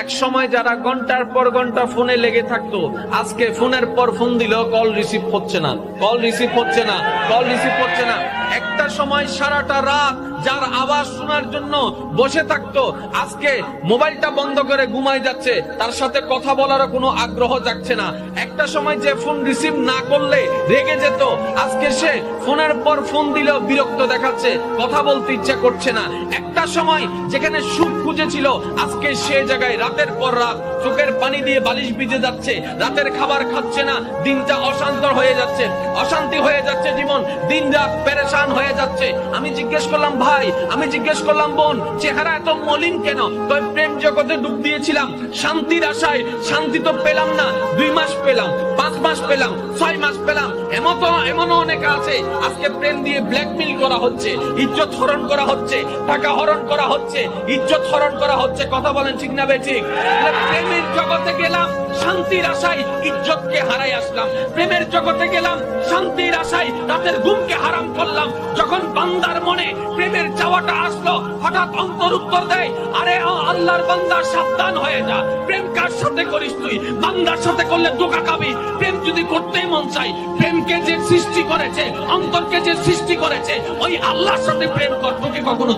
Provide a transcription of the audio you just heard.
এক সময় যারা ঘন্টার পর ঘন্টা ফোনে লেগে থাকতো, আজকে ফোনের পর ফোন দিলেও কল রিসিভ হচ্ছে না, কল রিসিভ হচ্ছে না, কল রিসিভ হচ্ছে না। একটা সময় সারাটা রাত যার আওয়াজ শোনার জন্য বসে থাকতো, আজকে মোবাইলটা বন্ধ করে ঘুমায় যাচ্ছে, তার সাথে কথা বলারও কোনো আগ্রহ জাগছে না। একটা সময় যে ফোন রিসিভ না করলে রেগে যেত, আজকে সে ফোনের পর ফোন দিলেও বিরক্ত দেখাচ্ছে, কথা বলতে ইচ্ছা করছে না। একটা সময় যেখানে সুখ খুঁজেছিল, আজকে সে জায়গায় রাতের পর রাত চোখের পানি দিয়ে বালিশ ভিজে যাচ্ছে, রাতের খাবার খাচ্ছে না, দিনটা অশান্ত হয়ে যাচ্ছে, অশান্তি হয়ে যাচ্ছে জীবন, দিন রাত পেরেশান হয়ে যাচ্ছে। আমি জিজ্ঞেস করলাম ভাই, আমি জিজ্ঞেস করলাম বোন, চেহারা এত মলিন কেন? তো প্রেম জগতে ডুব দিয়েছিলাম শান্তির আশায়, শান্তি তো পেলাম না। 2 মাস পেলাম, 5 মাস পেলাম, 6 মাস পেলাম, এমনও অনেকে আছে আজকে প্রেম দিয়ে ব্ল্যাকমেইল করা হচ্ছে, ইজ্জত হরণ করা হচ্ছে, টাকা হরণ করা হচ্ছে, ইজ্জত হরণ করা হচ্ছে। কথা বলেন ঠিক না বেঠিক? প্রেমের জগতে গেলাম শান্তির আশায়, ইজ্জতকে হারাই আসলাম। প্রেমের জগতে গেলাম শান্তির আশায়, রাতের ঘুমকে হারাম করলাম। যখন বান্দার মনে প্রেমের চাওয়াটা আসলো, হঠাৎ অন্তর উত্তর দেয়, আরে আল্লাহর বান্দা সাবধান হয়ে যা, প্রেম কার সাথে করিস তুই? বান্দার সাথে করলে ধোঁকা খাবি। প্রেম যদি করতেই মন চাই, প্রেমকে যে সৃষ্টি করেছে, অন্তরকে যে সৃষ্টি করেছে, ওই আল্লাহর সাথে প্রেম কর, তোকে কখনো